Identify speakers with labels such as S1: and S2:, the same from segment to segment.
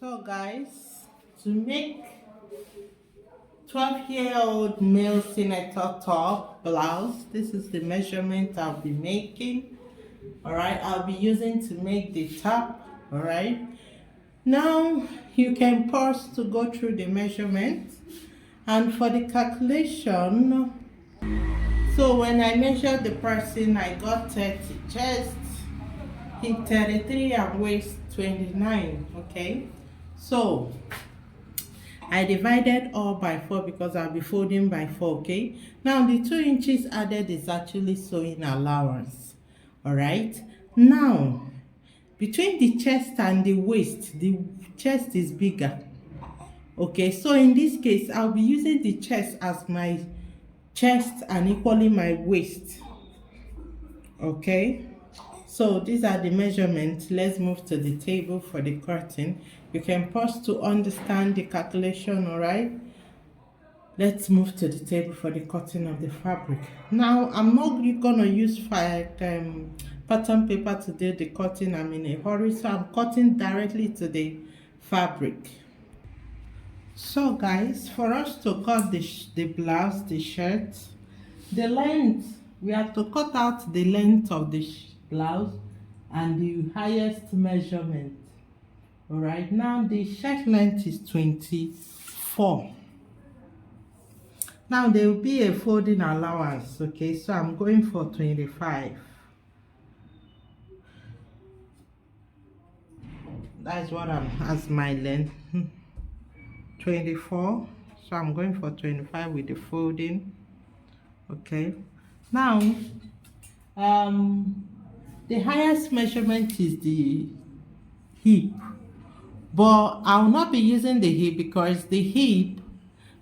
S1: So guys, to make 12-year-old male senator top blouse, this is the measurement I'll be making. Alright, I'll be using to make the top. Alright, now you can pause to go through the measurement. And for the calculation, so when I measured the person, I got 30 chest, hip 33, and waist 29. Okay, so I divided all by 4 because I'll be folding by 4. Okay, now the 2 inches added is actually sewing allowance. All right, now between the chest and the chest is bigger. Okay, so in this case I'll be using the chest as my chest and equally my waist. Okay, so these are the measurements. Let's move to the table for the cutting. You can pause to understand the calculation. All right, let's move to the table for the cutting of the fabric. Now I'm not gonna use pattern paper to do the cutting. I'm in a hurry, so I'm cutting directly to the fabric. So guys, for us to cut the blouse, the shirt, the length, we have to cut out the length of the blouse and the highest measurement. All right, now the shirt length is 24. Now there will be a folding allowance. Okay, so I'm going for 25. That's what I'm as my length. 24, so I'm going for 25 with the folding. Okay, now the highest measurement is the hip, but I'll not be using the hip because the hip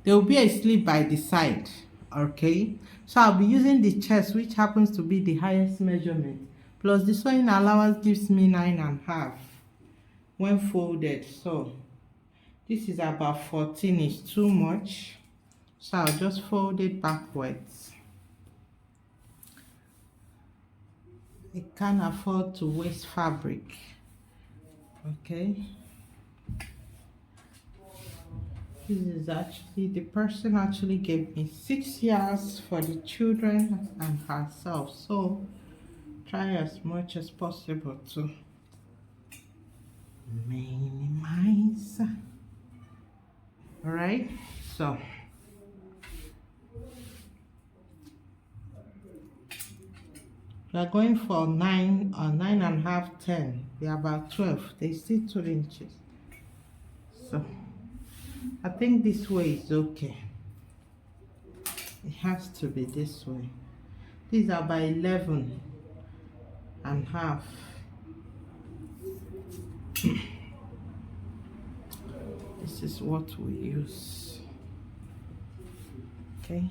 S1: there will be a slip by the side. Okay, so I'll be using the chest, which happens to be the highest measurement, plus the sewing allowance gives me 9.5 when folded. So this is about 14, is too much, so I'll just fold it backwards. I can't afford to waste fabric. Okay, this is actually, the person actually gave me 6 years for the children and herself, so try as much as possible to minimize. All right, so we are going for 9 or 9.5, 10. We are about 12. They still 2 inches. So I think this way is okay. It has to be this way. These are by 11.5. This is what we use. Okay.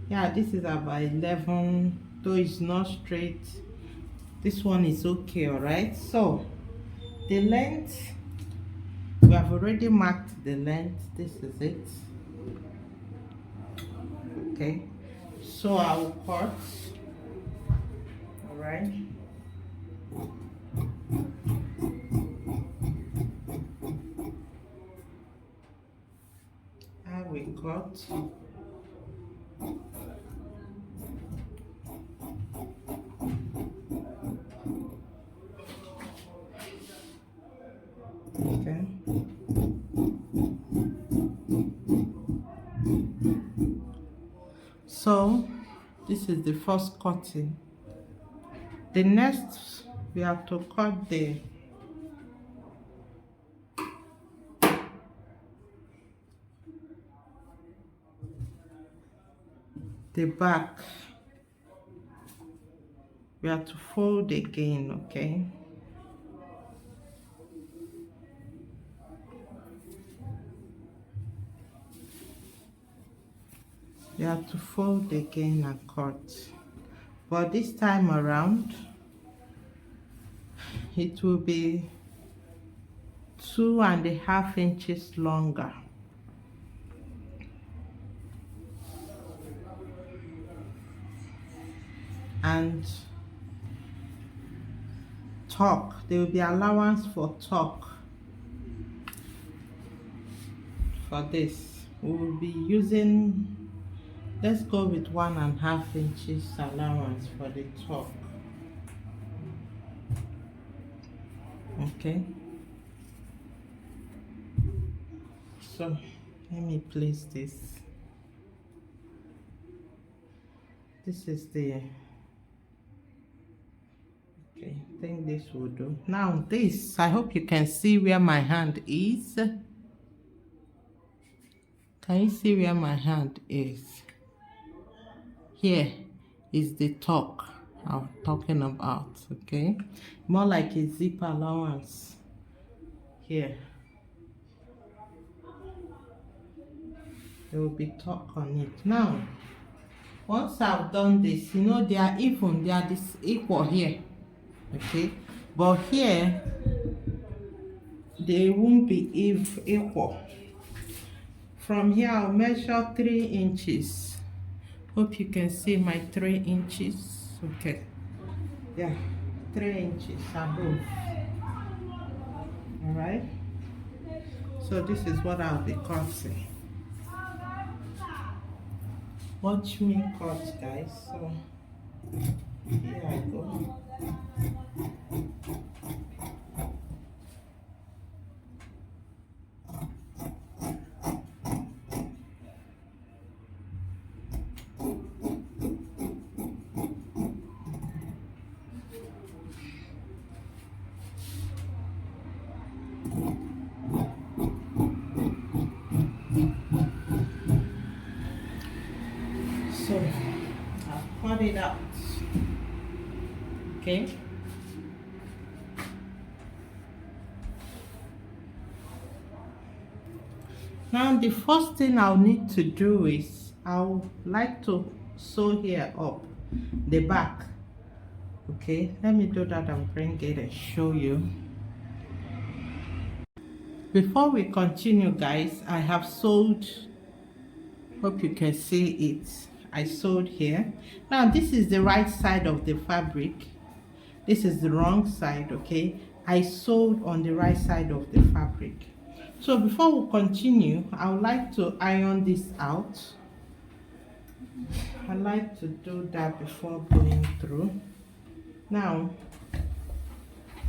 S1: Yeah, this is about 11, though it's not straight. This one is okay. All right, so the length, we have already marked the length. This is it. Okay, so I will cut. All right, I will cut. Okay, so this is the first cutting. The next, we have to cut the back. We have to fold again. Okay, you have to fold again and cut, but this time around it will be 2.5 inches longer. And tuck. There will be allowance for tuck. For this, we will be using, let's go with 1.5 inches allowance for the tuck. Okay, so let me place this. This is the, okay, I think this will do. Now this, I hope you can see where my hand is. Can you see where my hand is? Here is the tuck I'm talking about, okay? More like a zip allowance here. There will be tuck on it. Now, once I've done this, you know, they are even, they are this equal here, okay? But here, they won't be equal. From here, I'll measure 3 inches. Hope you can see my 3 inches. Okay. Yeah, 3 inches above. All right. So this is what I'll be cutting. Watch me cut, guys. So here I go. So I'll cut it out. Okay. Now the first thing I'll need to do is I'll like to sew here up the back. Okay, let me do that and bring it and show you. Before we continue, guys, I have sewed. Hope you can see it. I sewed here. Now this is the right side of the fabric. This is the wrong side, okay? I sewed on the right side of the fabric. So before we continue, I would like to iron this out. I like to do that before going through. Now,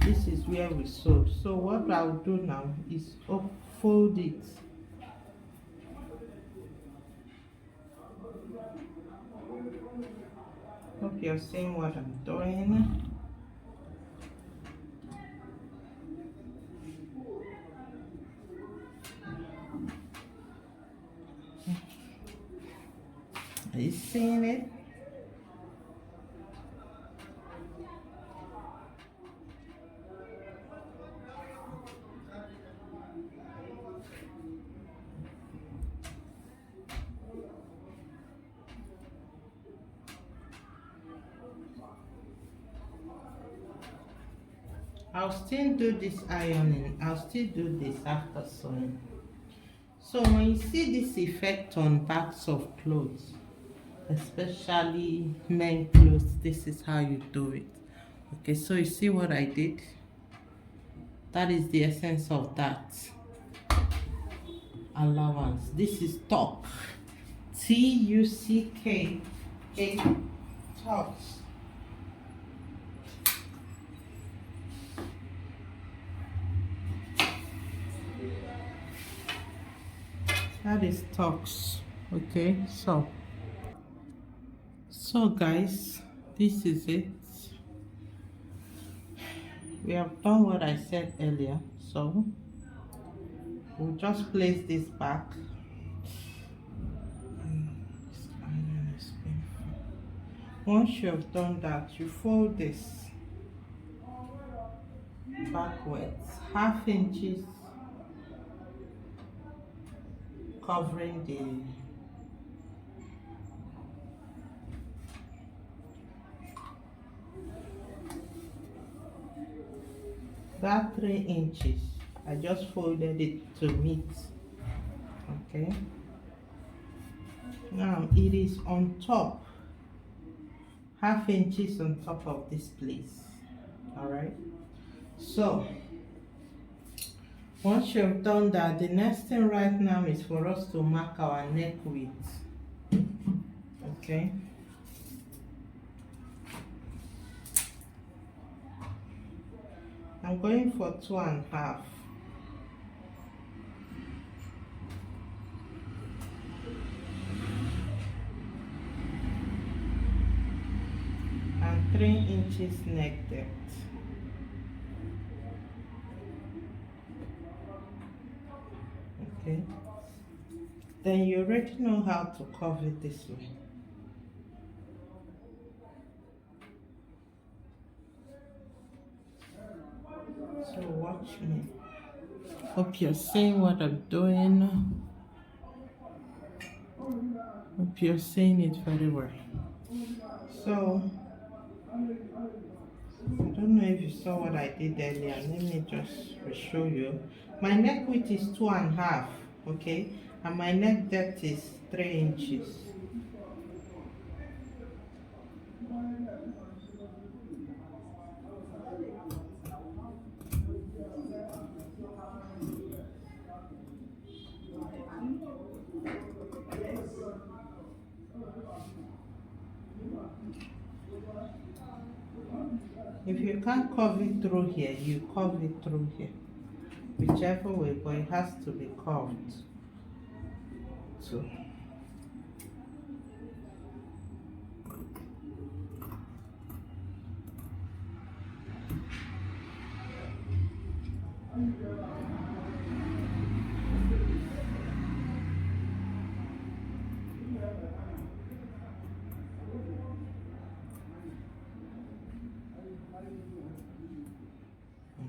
S1: this is where we sewed. So what I'll do now is fold it. Hope you're seeing what I'm doing. Are you seeing it? I'll still do this ironing. I'll still do this after sewing. So when you see this effect on backs of clothes, especially men clothes, this is how you do it. Okay, so you see what I did? That is the essence of that allowance. This is tuck. T-U-C-K. Tucks. That is tucks. Okay, so guys, this is it. We have done what I said earlier, so we'll just place this back. Once you have done that, you fold this backwards, 1/2 inches, covering that 3 inches. I just folded it to meet. Okay, now it is on top, 1/2 inches on top of this place. All right, So once you've done that, the next thing right now is for us to mark our neck width. Okay. I'm going for 2.5. And 3 inches neck depth. Okay. Then you already know how to curve it this way. So watch me. Hope you're seeing what I'm doing. Hope you're seeing it very well. So I don't know if you saw what I did earlier. Let me just show you. My neck width is 2.5, okay, and my neck depth is 3 inches. If you can't curve it through here, you curve it through here. Whichever way, but it has to be curved. So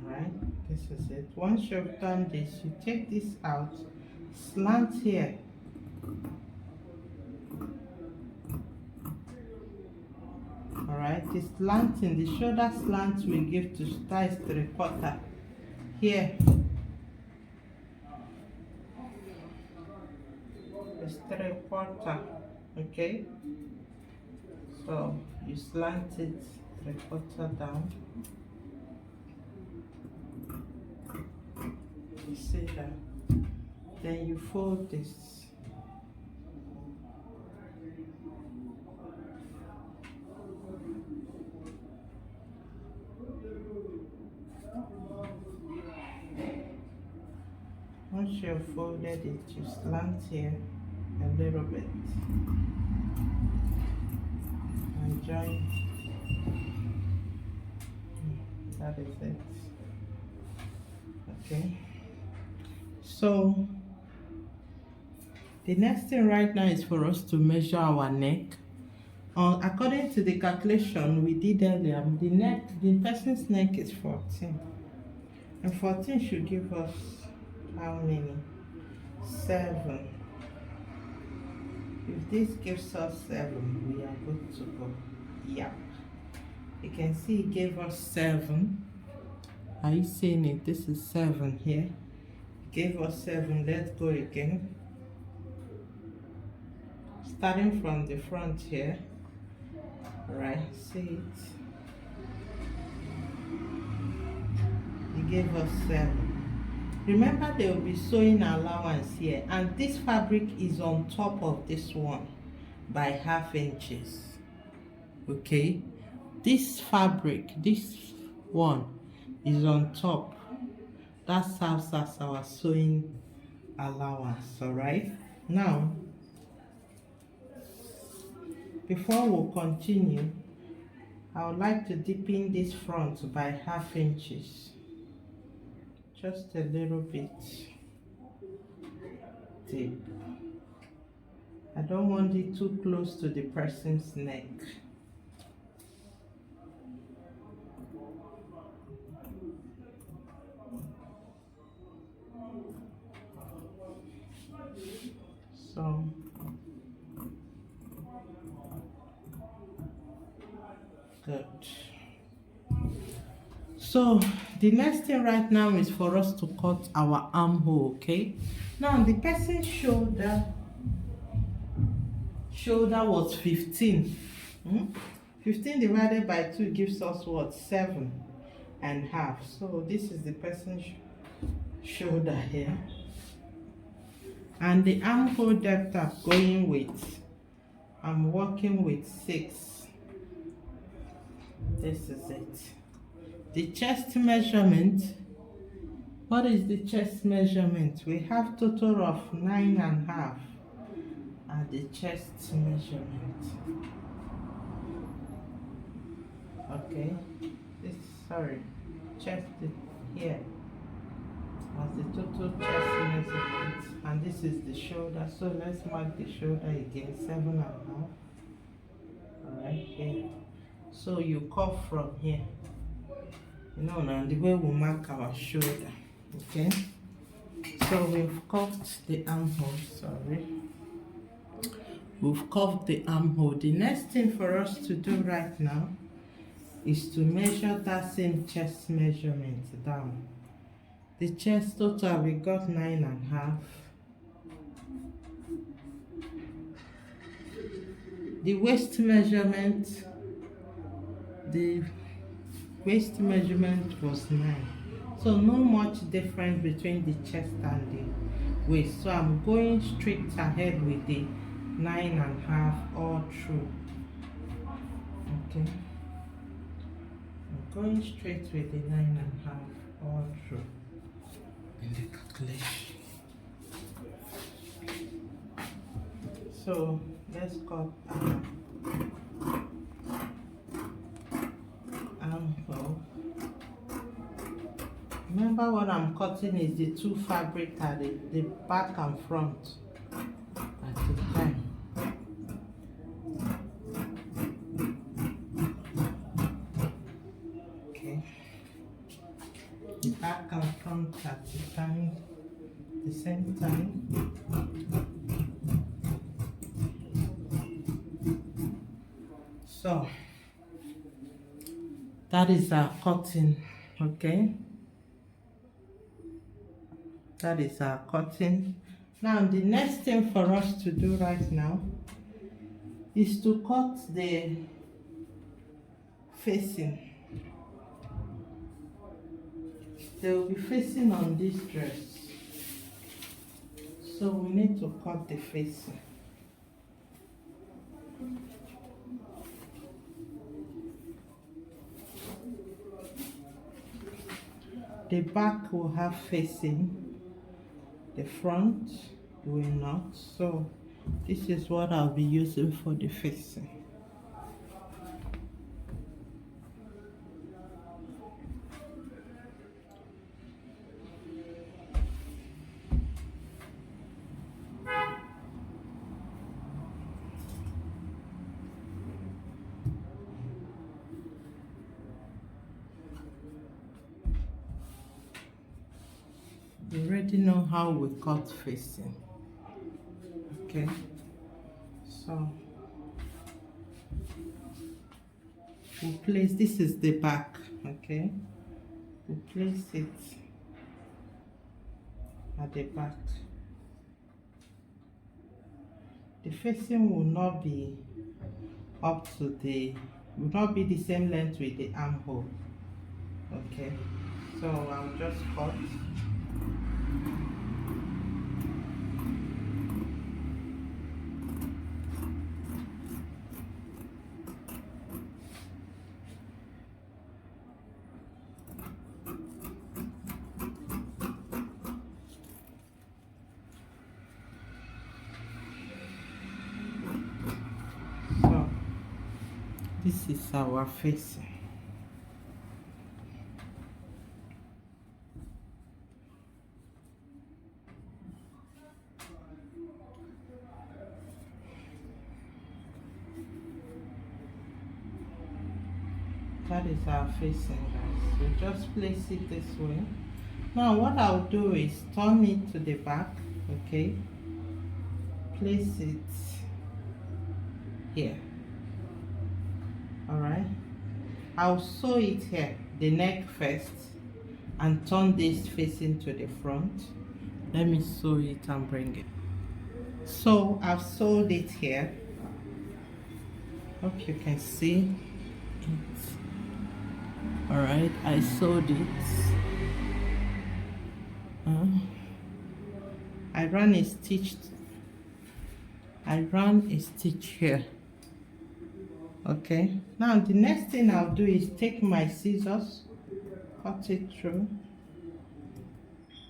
S1: alright, this is it. Once you've done this, you take this out, slant here. Alright, the slanting, the shoulder slant we give to size 3/4 here. It's 3/4, okay? So you slant it 3/4 down. You see that? Then you fold this. Once you've folded it, you slant here a little bit and join. That is it. Okay. So the next thing right now is for us to measure our neck. According to the calculation we did earlier, the person's neck is 14, and 14 should give us how many? 7. If this gives us 7, we are good to go. Yeah, you can see it gave us 7. Are you seeing it? This is 7 here. It gave us 7. Let's go again. Starting from the front here. Right, see it? It gave us 7. Remember, there will be sewing allowance here, and this fabric is on top of this one by 1/2 inches. Okay, this fabric, this one is on top. That serves as our sewing allowance. All right, now before we continue, I would like to deepen this front by 1/2 inches. Just a little bit deep. I don't want it too close to the person's neck. So good. So the next thing right now is for us to cut our armhole. Okay, now the person's shoulder was 15. 15 divided by 2 gives us what? 7. and half. So this is the person's shoulder here, and the armhole depth I'm working with 6. This is it. The chest measurement. What is the chest measurement? We have total of 9.5 at the chest measurement. Okay, chest here as the total chest measurement, and this is the shoulder. So let's mark the shoulder again, 7.5. All right, here. So you cut from here. You know now the way we mark our shoulder. Okay. So we've curved the armhole. We've curved the armhole. The next thing for us to do right now is to measure that same chest measurement down. The chest total, we got 9.5. The waist measurement was 9. So no much difference between the chest and the waist. So I'm going straight ahead with the 9.5 all through. Okay. I'm going straight with the 9.5 all through in the calculation. So let's cut armhole. Remember what I'm cutting is the 2 fabric at the back and front at the time. Okay. The back and front at the same time. So that is our cutting, okay? That is our cutting. Now the next thing for us to do right now is to cut the facing. They will be facing on this dress. So we need to cut the facing. The back will have facing, the front will not. So this is what I'll be using for the facing. You already know how we cut facing. Okay, so we'll place, this is the back, okay? We'll place it at the back. The facing will not be will not be the same length with the armhole. Okay, so I'll just cut. This is our facing. That is our facing, guys. So just place it this way. Now what I'll do is turn it to the back, okay? Place it here. Alright, I'll sew it here, the neck first, and turn this facing to the front. Let me sew it and bring it. So I've sewed it here. Hope you can see it. All right, I sewed it. I ran a stitch here. Okay, now the next thing I'll do is take my scissors, cut it through.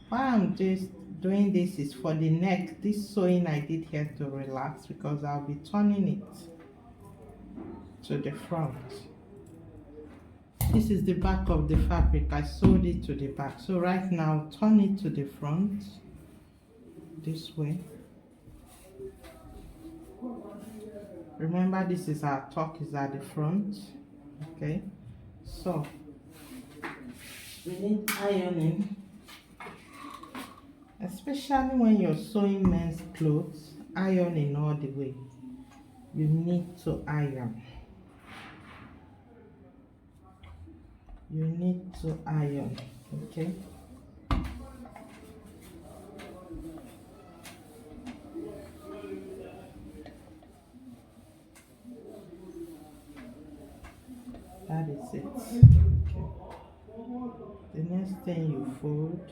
S1: Why I'm just doing this is for the neck. This sewing I did here to relax because I'll be turning it to the front. This is the back of the fabric. I sewed it to the back. So right now, turn it to the front this way. Remember, this is our tuck is at the front. Okay, so we need ironing, especially when you're sewing men's clothes. Ironing all the way. You need to iron. You need to iron. Okay. That is it. Okay. The next thing you fold.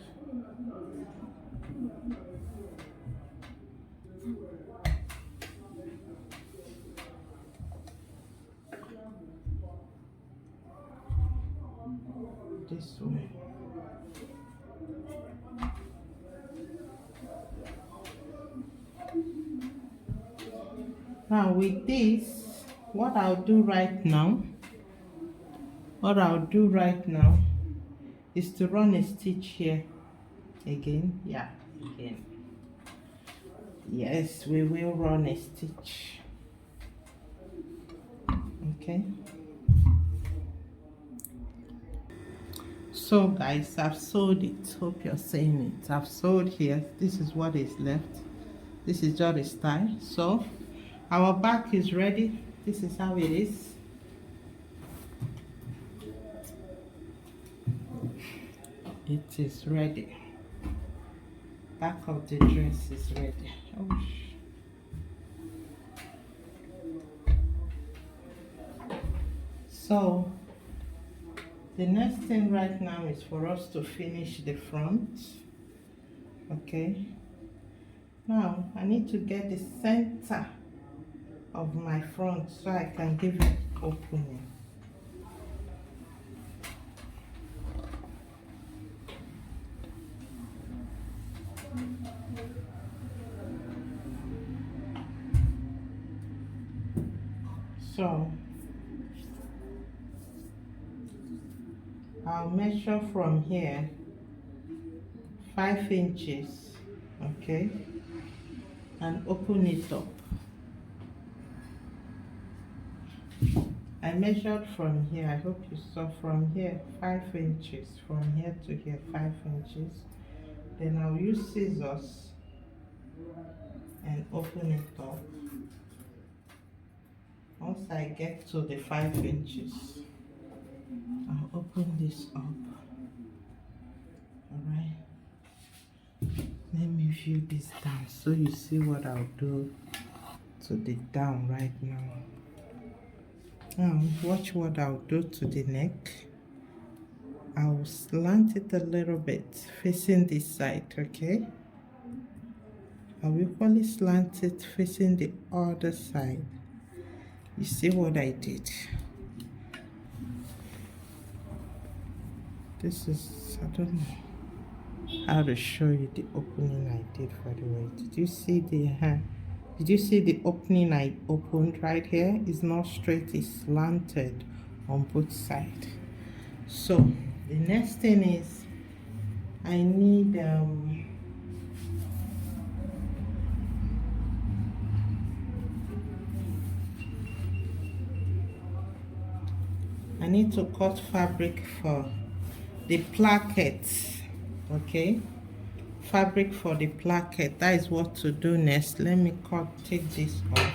S1: This way. Now with this, what I'll do right now is to run a stitch here again. Yeah, again. Yes, we will run a stitch. Okay. So guys, I've sewed it. Hope you're seeing it. I've sewed here. This is what is left. This is just a style. So our back is ready. This is how it is. It is ready. Back of the dress is ready. Oh. So the next thing right now is for us to finish the front. Okay. Now I need to get the center of my front so I can give it opening. So I'll measure from here 5 inches, okay, and open it up. I measured from here, I hope you saw from here 5 inches, from here to here 5 inches. Then I'll use scissors and open it up. Once I get to the 5 inches, I'll open this up. Alright. Let me view this down so you see what I'll do to the down right now. Now watch what I'll do to the neck. I'll slant it a little bit facing this side, okay? I'll equally slant it facing the other side. You see what I did? This is, I don't know how to show you the opening I did for the way. Did you see the opening I opened right here? It's not straight, it's slanted on both sides. So the next thing is I need to cut fabric for the placket, okay? Fabric for the placket. That is what to do next. Let me take this off.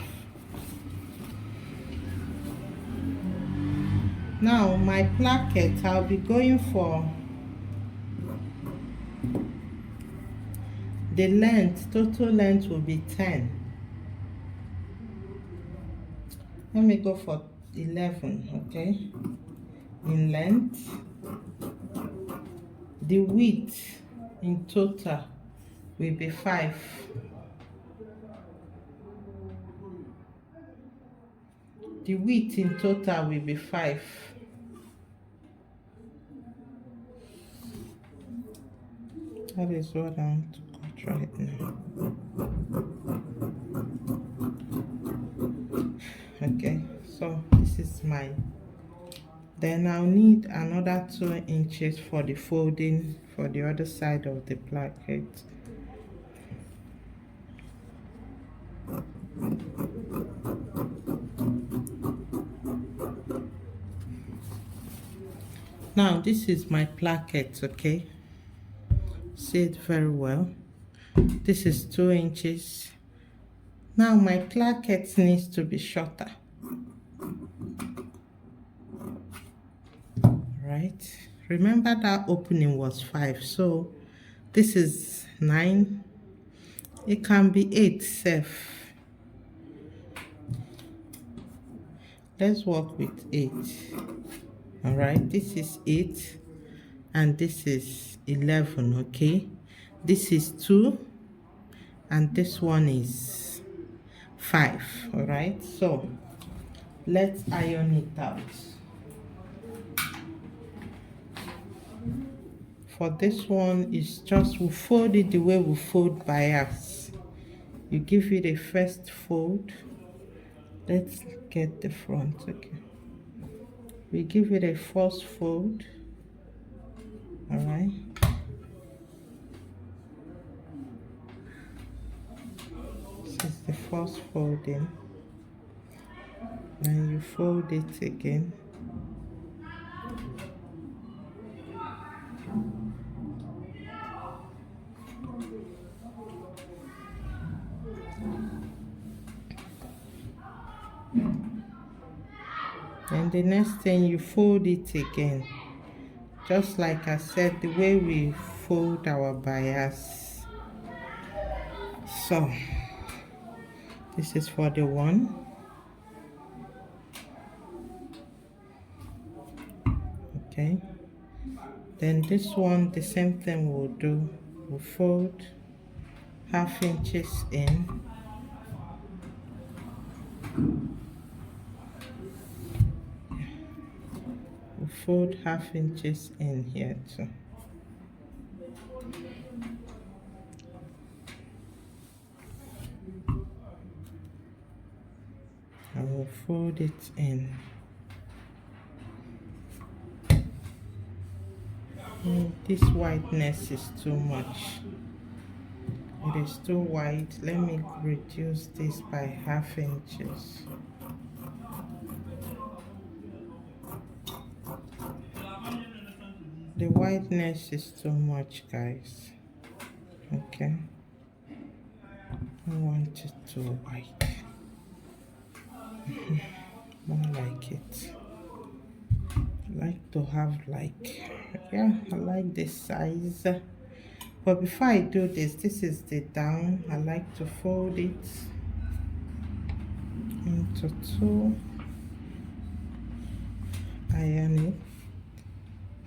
S1: Now my placket, I'll be going for the length. Total length will be 10. Let me go for 11, okay? in length. The width in total will be 5. The width in total will be 5. That is what I want to cut right now. Okay, so this is mine. Then I'll need another 2 inches for the folding for the other side of the placket. Now this is my placket, okay? See it very well. This is 2 inches. Now my placket needs to be shorter. Right? Remember that opening was 5, so this is 9. It can be 8 safe. Let's work with 8. All right, this is 8 and this is 11. Okay, this is 2 and this one is 5. All right, so let's iron it out. For this one, it's just we fold it the way we fold bias. You give it a first fold. Let's get the front. Okay, we give it a first fold. All right, this is the first folding. Then you fold it again. And the next thing, you fold it again, just like I said, the way we fold our bias. So this is for the one. Okay, then this one, the same thing we'll do. We'll fold ½ inches in. We'll fold ½ inches in here too. I will fold it in. This whiteness is too much. It is too white. Let me reduce this by ½ inches. The whiteness is too much, guys. Okay, I want it too white. More like it. I like to have yeah, I like this size. But before I do this, this is the down. I like to fold it into 2, iron it,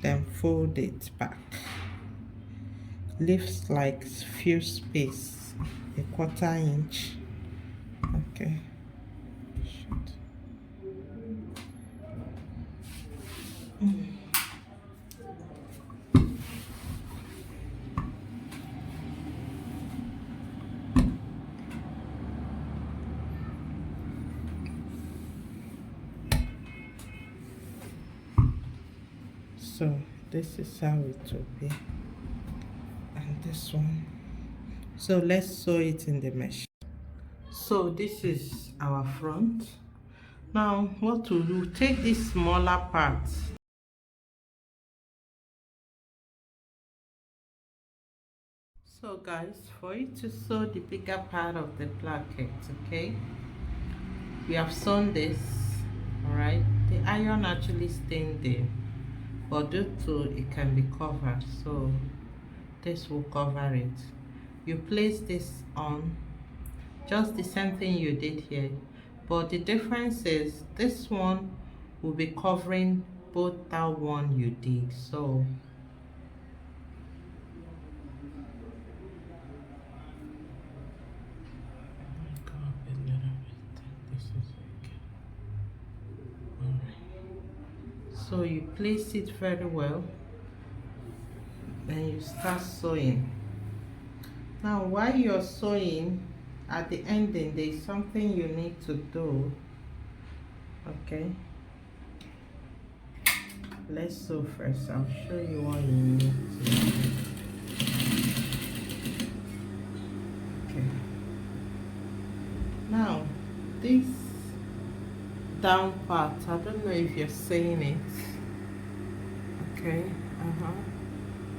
S1: then fold it back. Leaves like few space, a ¼ inch. Okay. So this is how it will be, and this one. So let's sew it in the mesh. So this is our front. Now what we'll do, take this smaller part. So guys, for you to sew the bigger part of the placket, okay, we have sewn this. All right, the iron actually staying there, but due to it can be covered, so this will cover it. You place this on, just the same thing you did here, but the difference is this one will be covering both that one you did. So go up a little bit. This is okay. All right. So you place it very well, then you start sewing. Now while you're sewing, at the ending there's something you need to do. Okay, let's sew first. I'll show you what you need to do. Okay, now this down part, I don't know if you're seeing it. Okay,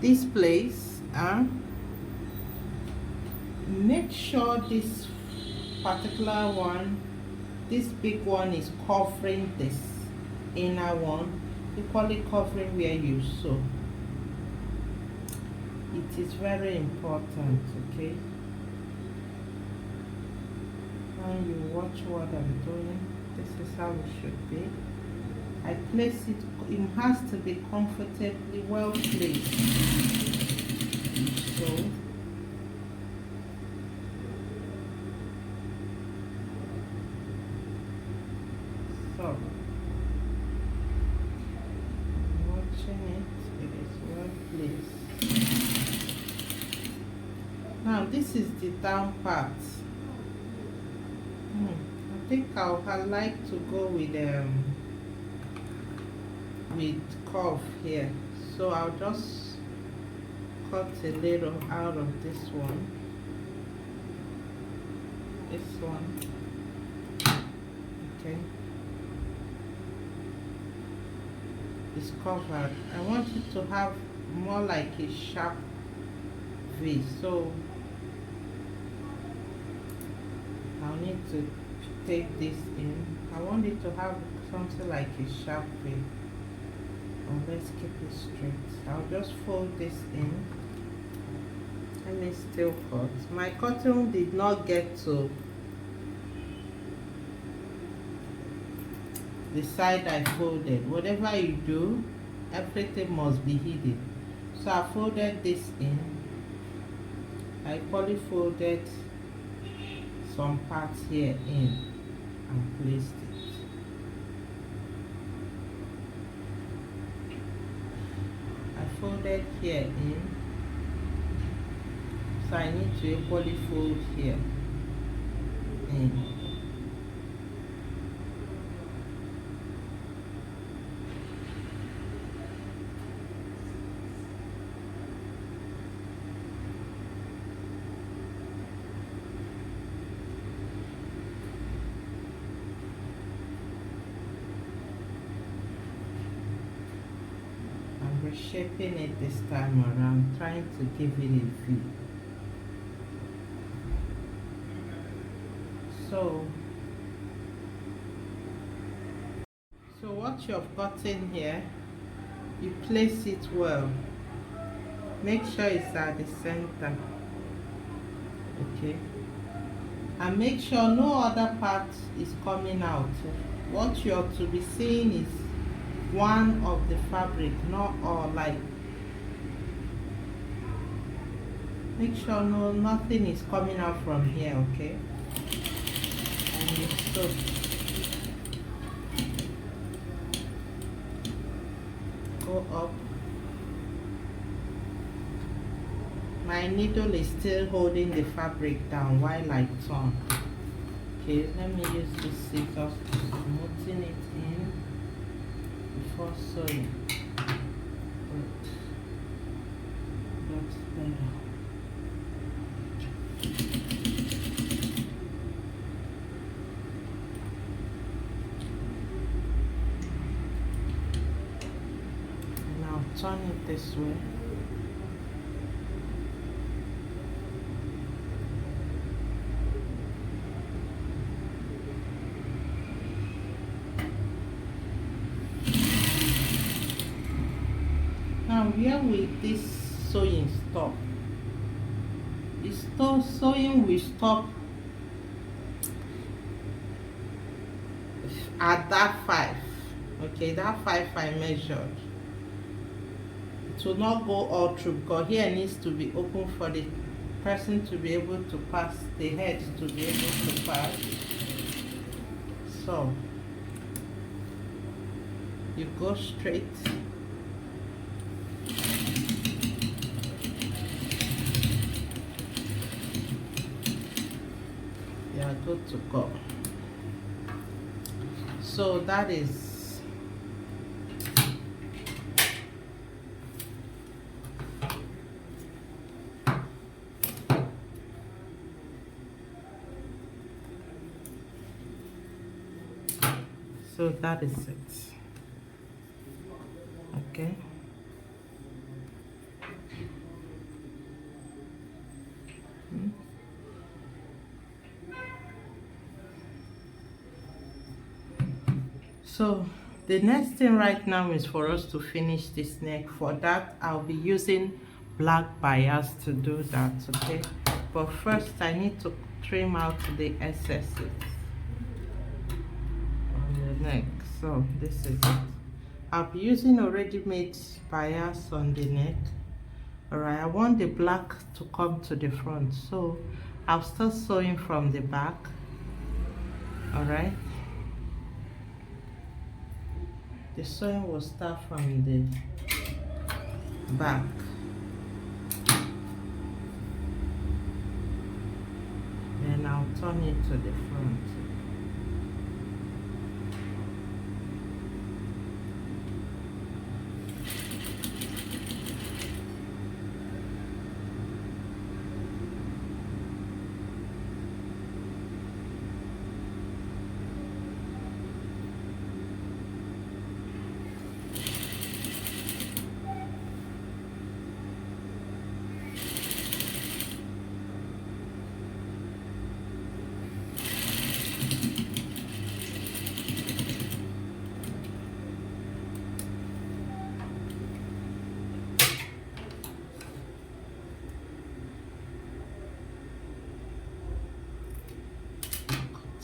S1: this place, make sure this particular one, this big one, is covering this inner one, equally covering where you sew. It is very important. Okay, when you watch what I'm doing, this is how it should be. I place it, it has to be comfortably well placed. So watching it is well placed. Now this is the down part. I think I'd like to go with curve here, so I'll just cut a little out of this one. Okay, it's covered. I want it to have more like a sharp V, so I'll need to take this in. I want it to have something like a sharp V. Oh, let's keep it straight. I'll just fold this in. Let me still cut. My cutting did not get to the side I folded. Whatever you do, everything must be hidden. So I folded this in. I equally folded some parts here in and placed it. I folded here in, so I need to equally fold here in. Reshaping it this time around, trying to give it a V. So what you've gotten here, you place it well. Make sure it's at the center. Okay, and make sure no other part is coming out. What you're to be seeing is one of the fabric, not all. Like, make sure nothing is coming out from here. Okay, and you sew. Go up. My needle is still holding the fabric down while I turn. Okay, let me use this scissors to smoothen it in before sewing. That's better. Now turn it this way. Now where will this sewing stop? The sewing will stop at that 5. Okay, that 5 I measured, it will not go all through because here needs to be open for the person to be able to pass, the head to be able to pass. So you go straight. You are good to go. So that is so that is it. Okay. So the next thing right now is for us to finish this neck. For that, I'll be using black bias to do that, okay? But first, I need to trim out the excesses on the neck. So this is it. I'll be using already made bias on the neck. Alright, I want the black to come to the front, so I'll start sewing from the back. Alright, the sewing will start from the back. Then I'll turn it to the front.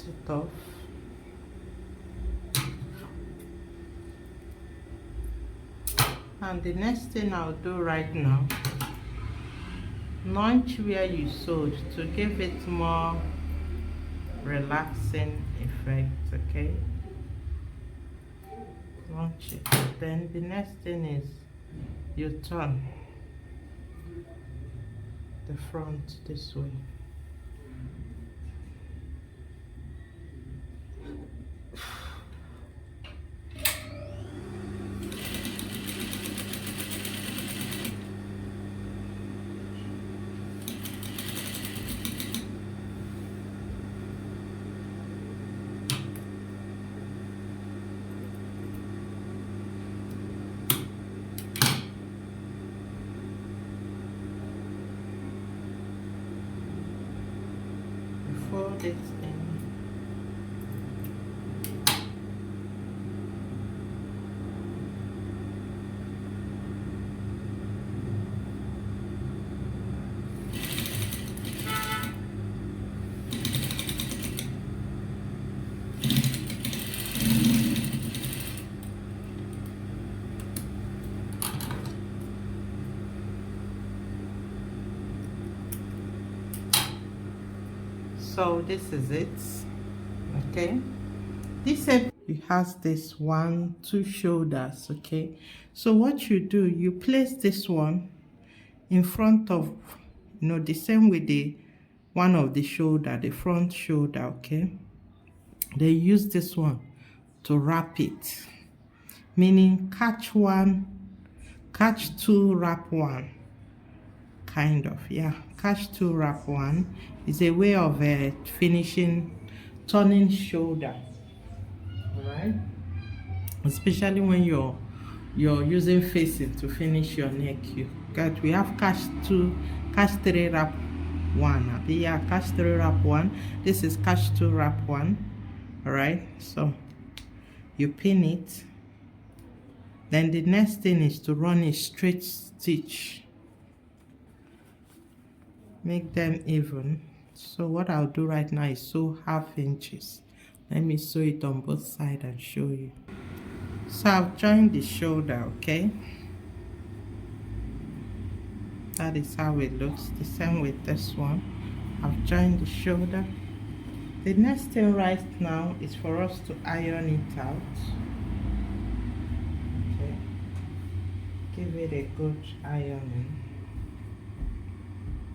S1: It off. And the next thing I'll do right now, notch where you sewed to give it more relaxing effect, okay? Notch it. Then the next thing is you turn the front this way. Fold it in. So this is it, okay? This it has this 1-2 shoulders, okay? So what you do, you place this one in front of, the same with the one of the shoulder, the front shoulder, okay? They use this one to wrap it, meaning catch two, wrap one, kind of, yeah. Catch two, wrap one is a way of finishing, turning shoulder, all right? Especially when you're using facing to finish your neck. We have catch three, wrap one. Yeah, catch three, wrap one. This is catch two, wrap one. All right, so you pin it. Then the next thing is to run a straight stitch. Make them even. So what I'll do right now is sew 1/2 inches. Let me sew it on both sides and show you. So I've joined the shoulder, okay? That is how it looks. The same with this one. I've joined the shoulder. The next thing right now is for us to iron it out. Okay. Give it a good ironing.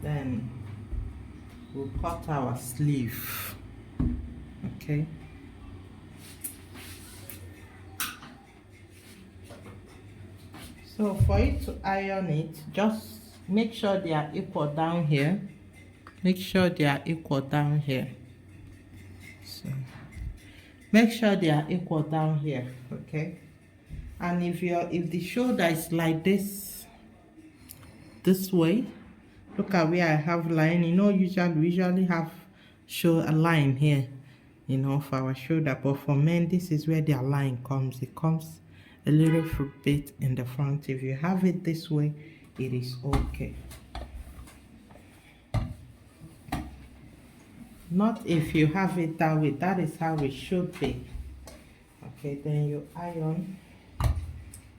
S1: Then we'll cut our sleeve. Okay. So for you to iron it, just make sure they are equal down here. Make sure they are equal down here. So make sure they are equal down here, okay? And if the shoulder is like this way, look at where I have line. You know, we usually have a line here, you know, for our shoulder, but for men this is where their line comes. It comes a little bit in the front. If you have it this way, it is okay. Not if you have it that way. That is how it should be. Okay, then you iron.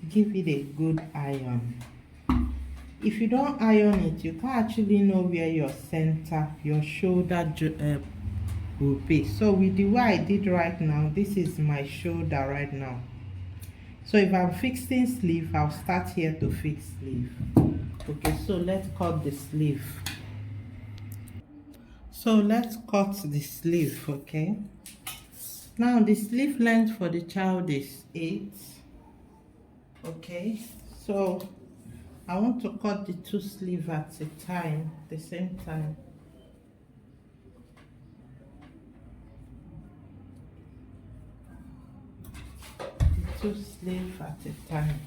S1: Give it a good iron. If you don't iron it, you can't actually know where your center, your shoulder will be. So with the way I did right now, this is my shoulder right now. So if I'm fixing sleeve, I'll start here to fix sleeve. Okay, so let's cut the sleeve. So let's cut the sleeve, okay? Now the sleeve length for the child is 8. Okay, so I want to cut the 2 sleeves at a time, the same time. The 2 sleeves at a time.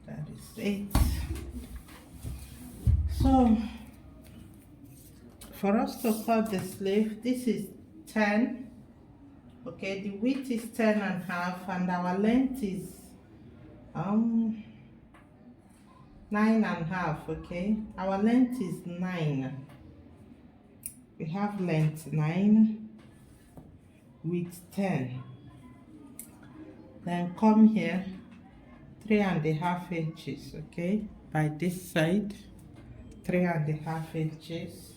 S1: That is 8. So for us to cut the sleeve, this is 10. Okay, the width is 10.5 and our length is 9.5. Okay, our length is 9. We have length 9 with 10. Then come here 3.5 inches, okay, by this side, 3.5 inches.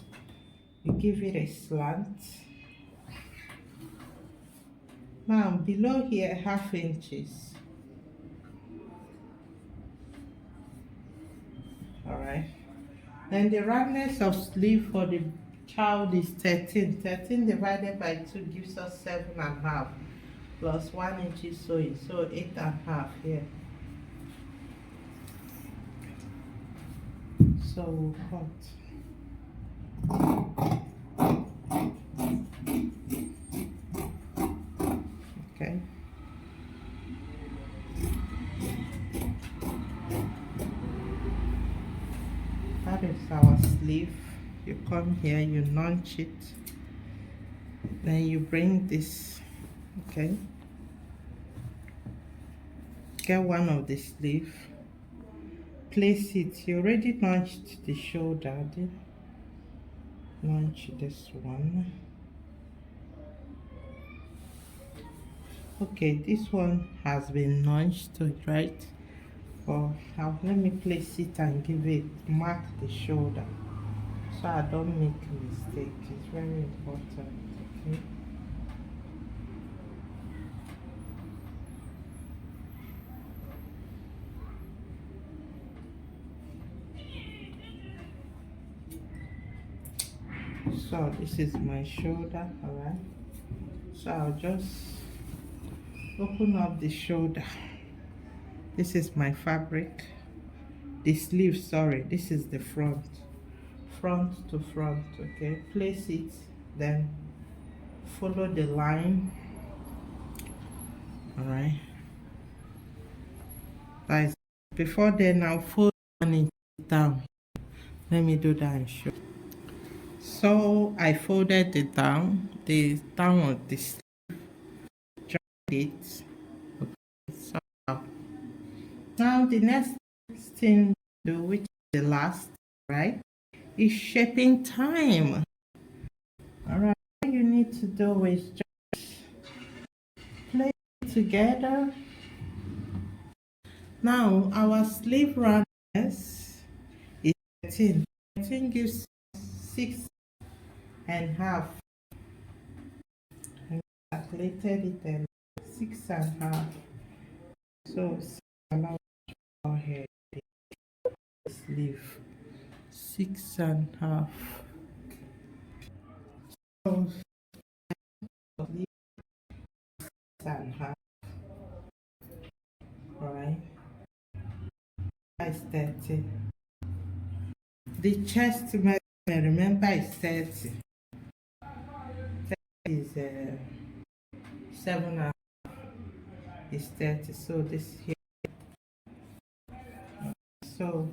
S1: You give it a slant. Now below here 0.5 inches. All right. Then the roundness of sleeve for the child is 13. 13 divided by 2 gives us 7.5 plus 1 inch sewing, so 8.5 here. So we'll cut. Okay. That is our sleeve. You come here, you notch it, then you bring this, okay, get one of the sleeve, place it. You already notched the shoulder, notch this one. Okay, this one has been notched, right? Now let me place it and give it, mark the shoulder so I don't make a mistake. It's very important, okay? So this is my shoulder, all right? So I'll just open up the shoulder. This is my fabric. The sleeve, sorry, this is the front to front, okay? Place it, then follow the line, all right? Guys, before then I'll fold it down. Let me do that and show. So I folded it down, the down of the sleeve, joined it. Okay, so now the next thing do, which is the last, right, is shaping time. All right, what you need to do is just play it together. Now our sleeve roundness is 13. 13 gives 6.5. And calculated it and 6.5. So allow our head sleeve 6.5. So sleeve 6.5. Alright. Is 30. The chest measurement, remember, is 30. 30 is 7 is 30. So this here. So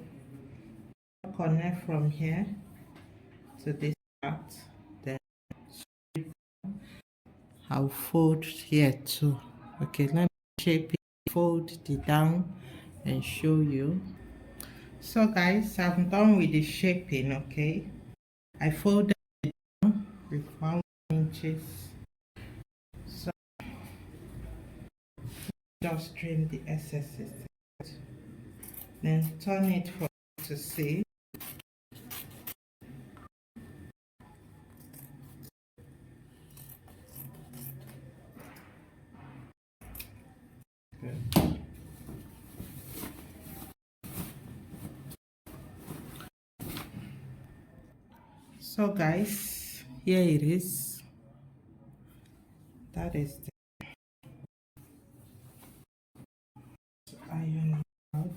S1: connect from here to this part. Then I'll fold here too. Okay, let me shape it, fold it down and show you. So guys, I'm done with the shaping. Okay, I folded it down with 1 inches. So just trim the excesses, then turn it for you to see. Good. So guys, here it is. That is the iron out.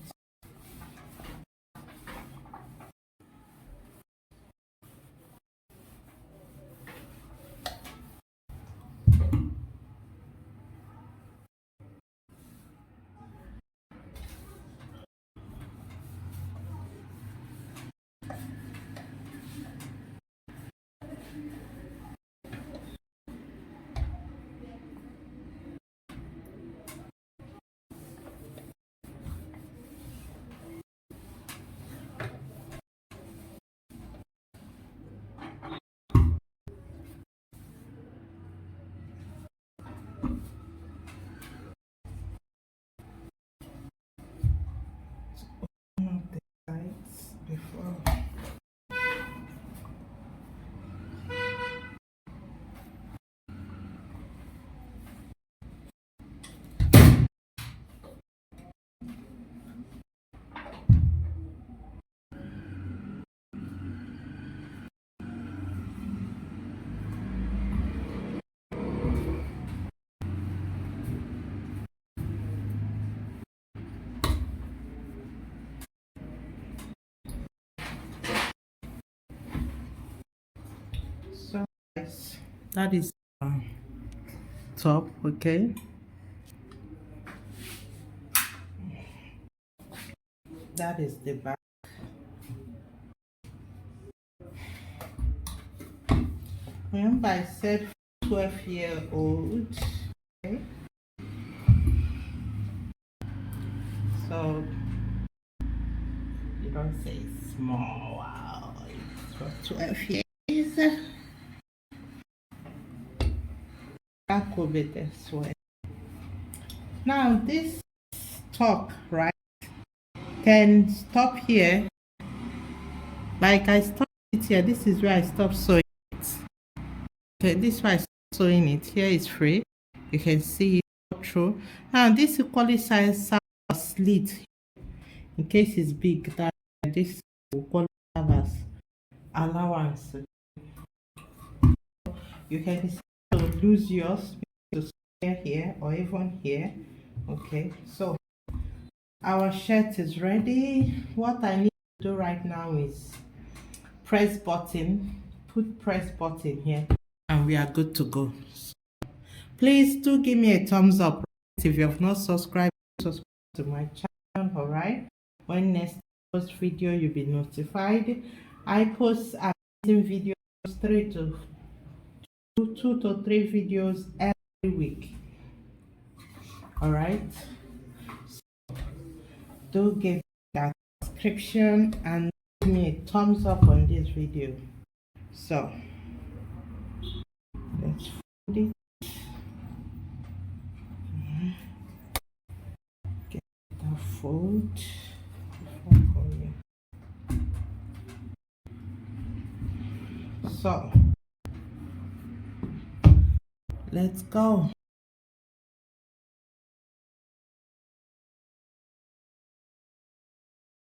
S1: Open up the sides before. So guys, that is top. Okay, that is the back. Remember I said 12-year-old. Okay, so you don't say small. Wow, it's for 12 years. That could be this way. Now this top, right, can stop here. Like I stopped it here. This is where I stopped sewing it. Okay, this is why I stopped sewing it. Here is free. You can see it through. Now this equally size a slit in case it's big. That this will qualify as allowance. You can decide to lose yours to square here or even here. Okay, so our shirt is ready. What I need to do right now is press button, put press button here, and we are good to go. Please do give me a thumbs up if you have not subscribed. Subscribe to my channel. All right, when next post video you'll be notified. I post amazing videos, 2 to 3 videos every week. All right, so do give that subscription and give me a thumbs up on this video. So let's fold it. Get that fold. So let's go.